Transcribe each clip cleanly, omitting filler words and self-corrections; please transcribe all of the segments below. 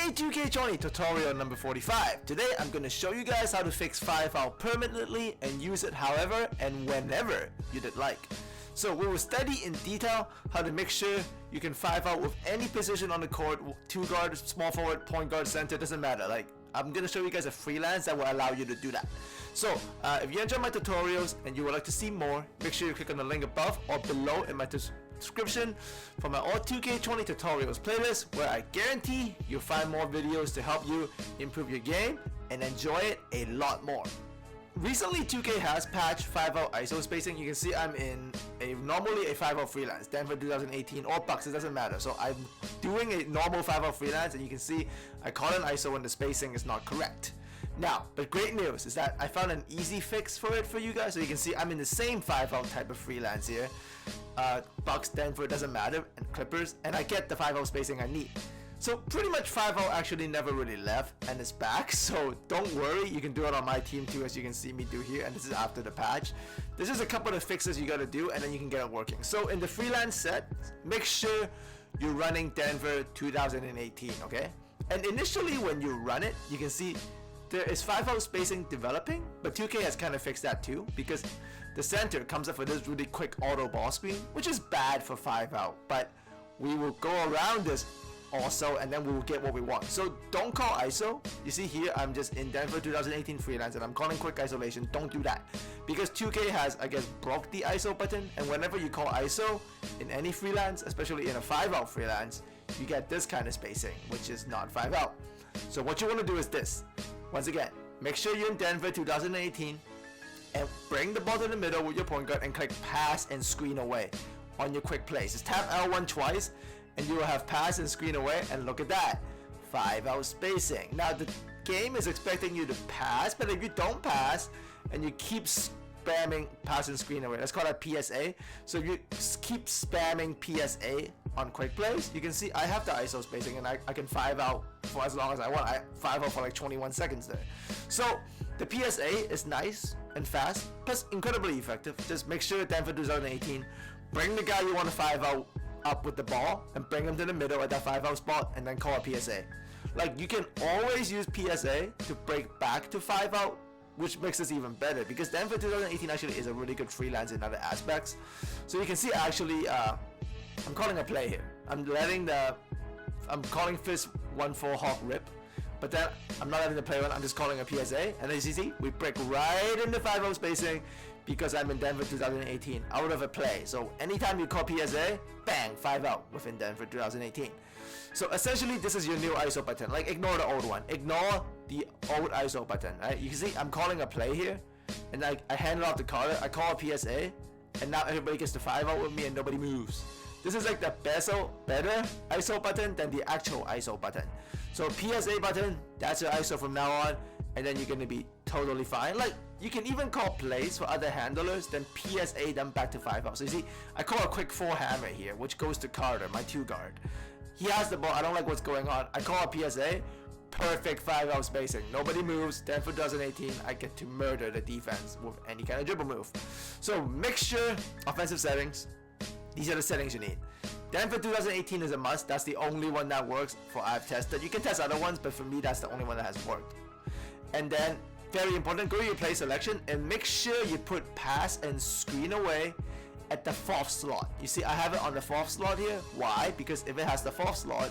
Hey 2K20 tutorial number 45. Today I'm going to show you guys how to fix 5-out permanently and use it however and whenever you'd like. So we will study in detail how to make sure you can 5-out with any position on the court, 2 guard, small forward, point guard, center, doesn't matter. Like, I'm going to show you guys a freelance that will allow you to do that. So if you enjoy my tutorials and you would like to see more, make sure you click on the link above or below in my description for my all 2K20 tutorials playlist, where I guarantee you'll find more videos to help you improve your game and enjoy it a lot more. Recently 2K has patched 5-out ISO spacing. You can see I'm in normally a 5-out freelance, Denver 2018 or Bucks, it doesn't matter. So I'm doing a normal 5-out freelance and you can see I call an ISO when the spacing is not correct. Now, but great news is that I found an easy fix for it for you guys. So you can see I'm in the same 5-out type of freelance here. Bucks, Denver, it doesn't matter, and Clippers, and I get the 5-out spacing I need. So pretty much 5-out actually never really left and it's back, so don't worry, you can do it on my team too, as you can see me do here, and this is after the patch. This is a couple of fixes you gotta do and then you can get it working. So in the freelance set, make sure you're running Denver 2018, okay? And initially when you run it, you can see there is 5-out spacing developing, but 2K has kind of fixed that too, because the center comes up with this really quick auto ball screen, which is bad for 5-out, but we will go around this also and then we will get what we want. So don't call ISO. You see here I'm just in Denver 2018 freelance and I'm calling quick isolation. Don't do that, because 2K has, I guess, broke the ISO button, and whenever you call ISO in any freelance, especially in a 5-out freelance, you get this kind of spacing, which is not 5-out. So what you want to do is this. Once again, make sure you're in Denver 2018 and bring the ball to the middle with your point guard and click pass and screen away on your quick plays. Just tap L1 twice and you will have pass and screen away, and look at that, 5-out spacing. Now the game is expecting you to pass, but if you don't pass and you keep spamming pass and screen away, let's call that PSA. So if you keep spamming PSA on quick plays, you can see I have the ISO spacing and I can 5-out for as long as I want. I 5-out for like 21 seconds there. So the PSA is nice and fast, plus incredibly effective. Just make sure Denver 2018, bring the guy you want to 5-out up with the ball and bring him to the middle at that 5-out spot and then call a PSA. Like, you can always use PSA to break back to 5-out, which makes this even better, because Denver 2018 actually is a really good freelance in other aspects. So you can see actually I'm calling a play here. I'm calling fist 1-4 hawk rip, but then I'm not letting the play run, I'm just calling a PSA, and as you see, we break right into 5-out spacing because I'm in Denver 2018 out of a play. So anytime you call PSA, bang, 5-out within Denver 2018. So essentially this is your new ISO button. Like, ignore the old one, ignore the old ISO button, right? You can see I'm calling a play here and I hand it off to Carter, I call a PSA, and now everybody gets to 5-out with me and nobody moves. This is like the better ISO button than the actual ISO button. So PSA button, that's your ISO from now on, and then you're gonna be totally fine. Like, you can even call plays for other handlers, then PSA them back to 5-out. So you see, I call a quick 4 hammer here, which goes to Carter, my 2 guard. He has the ball, I don't like what's going on. I call a PSA, perfect 5-out spacing. Nobody moves. Denver 2018, I get to murder the defense with any kind of dribble move. So mixture, offensive settings. These are the settings you need. Denver 2018 is a must. That's the only one that works for I've tested. You can test other ones, but for me, that's the only one that has worked. And then, very important, go to your play selection and make sure you put pass and screen away at the 4th slot. You see, I have it on the 4th slot here. Why? Because if it has the 4th slot,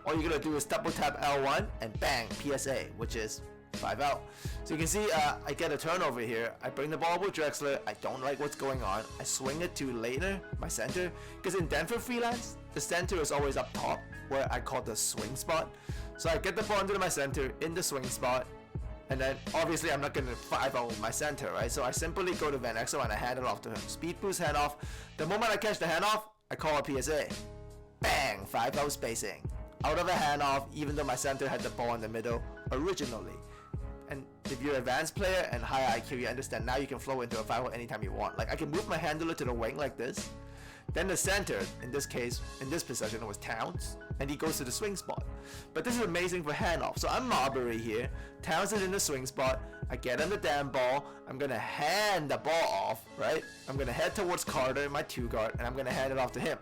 all you're gonna do is double tap L1 and bang, PSA, which is 5-out. So you can see I get a turnover here. I bring the ball with Drexler. I don't like what's going on. I swing it to Later, my center, because in Denver freelance, the center is always up top, where I call the swing spot. So I get the ball into my center in the swing spot, and then obviously I'm not going to 5-out with my center, right? So I simply go to Van Exel and I hand it off to him. Speed boost handoff. The moment I catch the handoff, I call a PSA. Bang, 5-out spacing. Out of a handoff, even though my center had the ball in the middle originally. And if you're an advanced player and high IQ, you understand now you can flow into a 5-out anytime you want. Like, I can move my handler to the wing like this. Then the center, in this case, in this possession, was Towns, and he goes to the swing spot. But this is amazing for handoff. So I'm Marbury here. Towns is in the swing spot. I get him the damn ball. I'm gonna hand the ball off, right? I'm gonna head towards Carter, my 2 guard, and I'm gonna hand it off to him.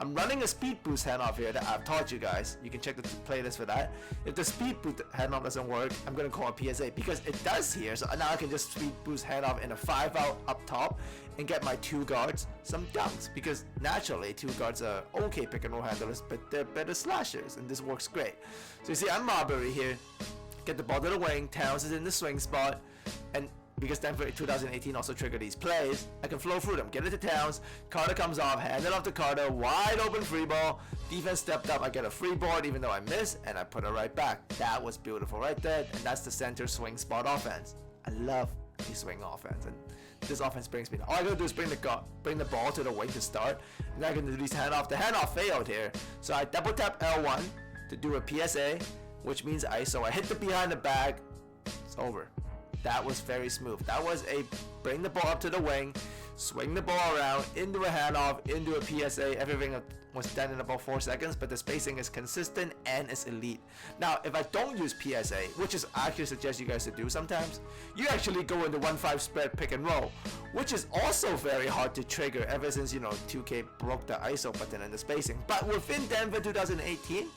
I'm running a speed boost handoff here that I've taught you guys. You can check the playlist for that. If the speed boost handoff doesn't work, I'm gonna call a PSA because it does here. So now I can just speed boost handoff in a 5-out up top and get my 2 guards some dunks, because naturally 2 guards are okay pick and roll handlers, but they're better slashers, and this works great. So you see, I'm Marbury here. Get the ball to the wing. Towns is in the swing spot, and because Denver 2018 also triggered these plays, I can flow through them. Get it to Towns. Carter comes off, hand it off to Carter. Wide open free ball. Defense stepped up. I get a free board even though I miss, and I put it right back. That was beautiful right there, and that's the center swing spot offense. I love the swing offense, and this offense brings me. All I gotta do is bring the ball to the wing to start, and then I can do these handoff. The handoff failed here, so I double tap L1 to do a PSA, which means ISO. I hit the behind the back. It's over. That was very smooth. That was a bring the ball up to the wing, swing the ball around, into a handoff, into a PSA. Everything was done in about 4 seconds, but the spacing is consistent and it's elite. Now, if I don't use PSA, which is I actually suggest you guys to do sometimes, you actually go into 1-5 spread pick and roll, which is also very hard to trigger ever since, 2K broke the ISO button and the spacing. But within Denver 2018,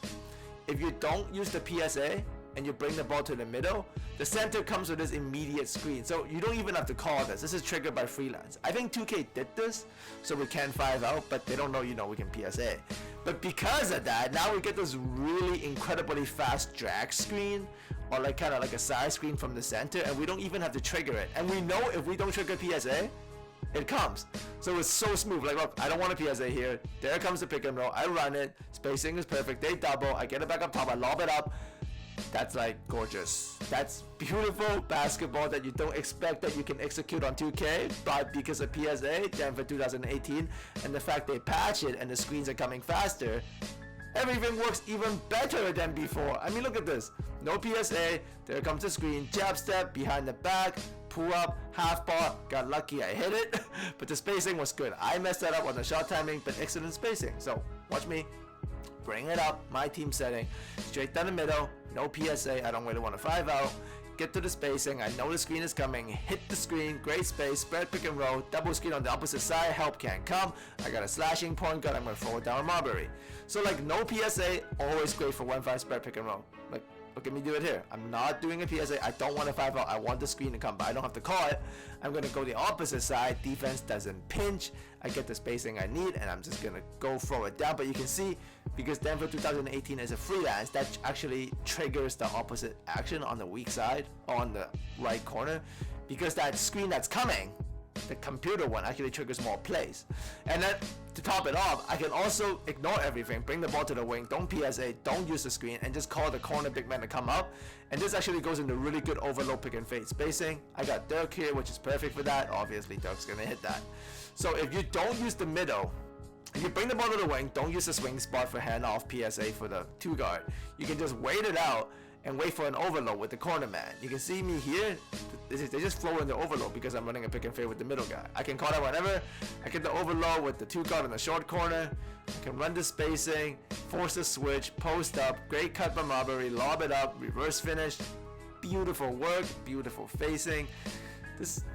if you don't use the PSA, and you bring the ball to the middle, the center comes with this immediate screen. So you don't even have to call this. This is triggered by Freelance. I think 2K did this, so we can 5 out, but they don't know, we can PSA. But because of that, now we get this really incredibly fast drag screen, or kind of like a side screen from the center, and we don't even have to trigger it. And we know if we don't trigger PSA, it comes. So it's so smooth. Like, look, I don't want a PSA here. There comes the pick and roll. I run it. Spacing is perfect. They double. I get it back up top. I lob it up. That's like gorgeous. That's beautiful basketball that you don't expect that you can execute on 2K, but because of PSA, Denver 2018, and the fact they patch it and the screens are coming faster, everything works even better than before. I mean, look at this. No PSA, there comes the screen, jab step, behind the back, pull up, half bar, got lucky I hit it, but the spacing was good. I messed that up on the shot timing, but excellent spacing. So, watch me. Bring it up, my team setting, straight down the middle, no PSA, I don't really want to 5 out, get to the spacing, I know the screen is coming, hit the screen, great space, spread pick and roll, double screen on the opposite side, help can't come, I got a slashing point guard, I'm going to throw it down Marbury. So like no PSA, always great for 1-5 spread pick and roll. Like, look at me do it here. I'm not doing a PSA, I don't want to 5 out, I want the screen to come, but I don't have to call it. I'm going to go the opposite side, defense doesn't pinch, I get the spacing I need, and I'm just going to go throw it down. But you can see, because Denver 2018 is a freelance, that actually triggers the opposite action on the weak side, on the right corner, because that screen that's coming, the computer one, actually triggers more plays. And then to top it off, I can also ignore everything, bring the ball to the wing, don't PSA, don't use the screen, and just call the corner big man to come up. And this actually goes into really good overload pick and fade spacing. I got Dirk here, which is perfect for that. Obviously Dirk's gonna hit that. So if you don't use the middle, if you bring the ball to the wing, don't use the swing spot for handoff PSA for the 2 guard. You can just wait it out and wait for an overload with the corner man. You can see me here, they just flow in the overload because I'm running a pick and fade with the middle guy. I can call that whenever. I get the overload with the 2 guard in the short corner. I can run the spacing, force the switch, post up, great cut by Marbury, lob it up, reverse finish. Beautiful work, beautiful facing.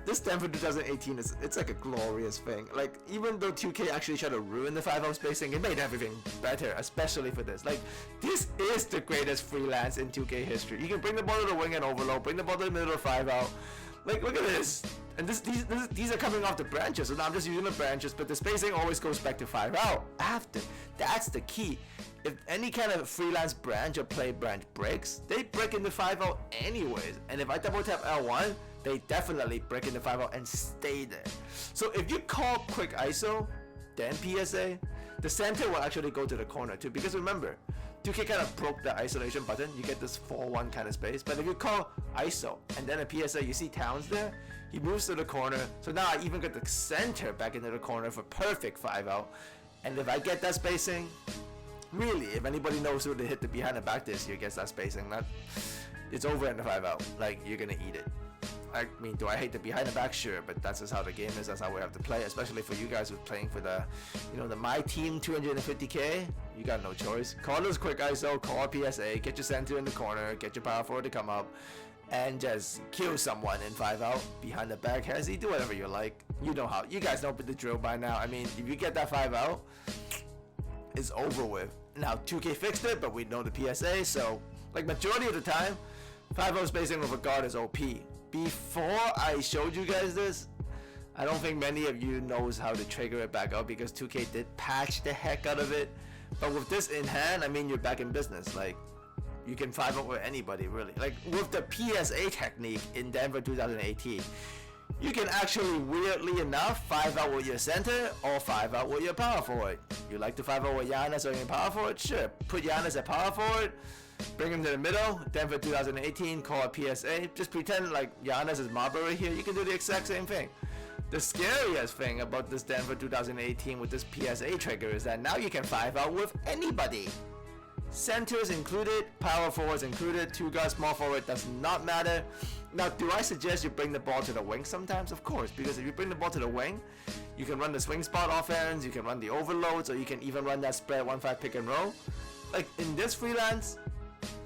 This Denver 2018 it's like a glorious thing. Like, even though 2K actually tried to ruin the 5-out spacing, it made everything better, especially for this. Like, this is the greatest freelance in 2K history. You can bring the ball to the wing and overload, bring the ball to the middle of 5-out. Like, look at this. And these are coming off the branches, so now I'm just using the branches, but the spacing always goes back to 5-out after. That's the key. If any kind of freelance branch or play branch breaks, they break into 5-out anyways. And if I double tap L1, they definitely break into 5-out and stay there. So if you call quick ISO, then PSA, the center will actually go to the corner too. Because remember, 2K kind of broke the isolation button. You get this 4-1 kind of space. But if you call ISO and then a PSA, you see Towns there, he moves to the corner. So now I even get the center back into the corner for perfect 5-out. And if I get that spacing, really, if anybody knows who to hit the behind the back this year gets that spacing, it's over in the 5-out. Like, you're gonna eat it. I mean, do I hate the behind the back? Sure, but that's just how the game is. That's how we have to play, especially for you guys who's playing for the, the My Team 250K. You got no choice. Call those quick ISO, call a PSA, get your center in the corner, get your power forward to come up, and just kill someone in 5-out behind the back. Hezzy, do whatever you like. You know how. You guys know the drill by now. I mean, if you get that 5-out, is over with. Now 2K fixed it, but we know the PSA, so like majority of the time 5-0 spacing with a guard is OP. Before I showed you guys this, I don't think many of you knows how to trigger it back up because 2K did patch the heck out of it. But with this in hand, I mean, you're back in business. Like, you can 5-0 with anybody, really. Like, with the PSA technique in Denver 2018, you can actually, weirdly enough, 5-out with your center or 5-out with your power forward. You like to 5-out with Giannis or your power forward? Sure. Put Giannis at power forward, bring him to the middle. Denver 2018, call it PSA. Just pretend like Giannis is Marbury here. You can do the exact same thing. The scariest thing about this Denver 2018 with this PSA trigger is that now you can 5-out with anybody. Centers included, power forwards included, 2 guards, small forward, does not matter. Now, do I suggest you bring the ball to the wing sometimes? Of course, because if you bring the ball to the wing, you can run the swing spot offense, you can run the overloads, or you can even run that spread 1-5 pick and roll. Like in this Freelance,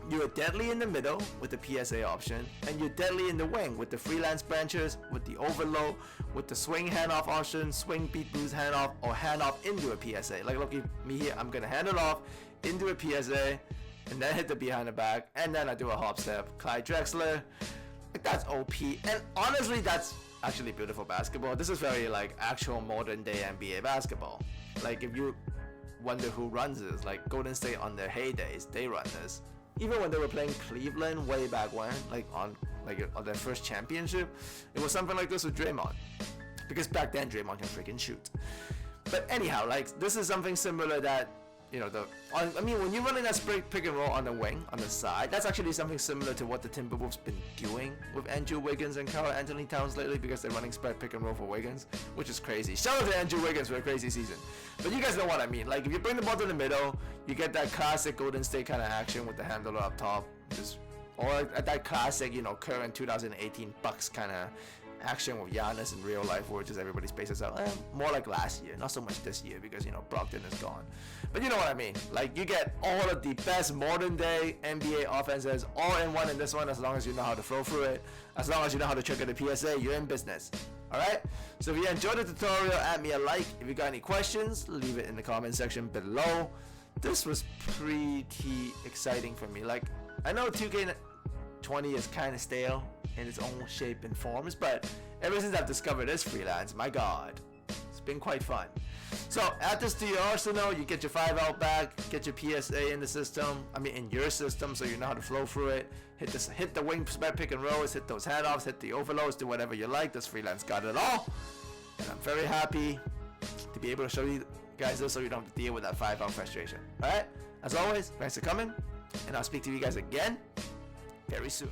you're deadly in the middle with the PSA option, and you're deadly in the wing with the Freelance branches, with the overload, with the swing handoff option, swing beat boost handoff, or handoff into a PSA. Like look at me here, I'm gonna hand it off into a PSA, and then hit the behind the back, and then I do a hop step, Clyde Drexler. Like that's OP, and honestly, that's actually beautiful basketball. This is very like actual modern day NBA basketball. Like if you wonder who runs this, like Golden State on their heydays, they run this. Even when they were playing Cleveland way back when, like on their first championship, it was something like this with Draymond. Because back then Draymond can freaking shoot. But anyhow, like this is something similar that, you know, I mean, when you're running that spray pick and roll on the wing, on the side, that's actually something similar to what the Timberwolves been doing with Andrew Wiggins and Karl Anthony Towns lately, because they're running spread pick and roll for Wiggins, which is crazy. Shout out to Andrew Wiggins for a crazy season. But you guys know what I mean. Like if you bring the ball to the middle, you get that classic Golden State kind of action with the handler up top, or at that classic, you know, current 2018 Bucks kind of action with Giannis in real life, where just everybody spaces out. More like last year, not so much this year because, you know, Brogdon is gone. But you know what I mean. Like you get all of the best modern day NBA offenses all in one in this one, as long as you know how to flow through it, as long as you know how to trigger the PSA, you're in business. Alright? So if you enjoyed the tutorial, add me a like. If you got any questions, leave it in the comment section below. This was pretty exciting for me. Like, I know 2K20 is kind of stale in its own shape and forms, but ever since I've discovered this Freelance, my god, it's been quite fun. So add this to your arsenal. You get your 5-out back, get your PSA in the system, in your system, so you know how to flow through it. Hit the wing spread pick and rolls, hit those handoffs, hit the overloads, do whatever you like. This Freelance got it all, and I'm very happy to be able to show you guys this, so you don't have to deal with that 5-out frustration. Alright, as always, thanks for coming, and I'll speak to you guys again very soon.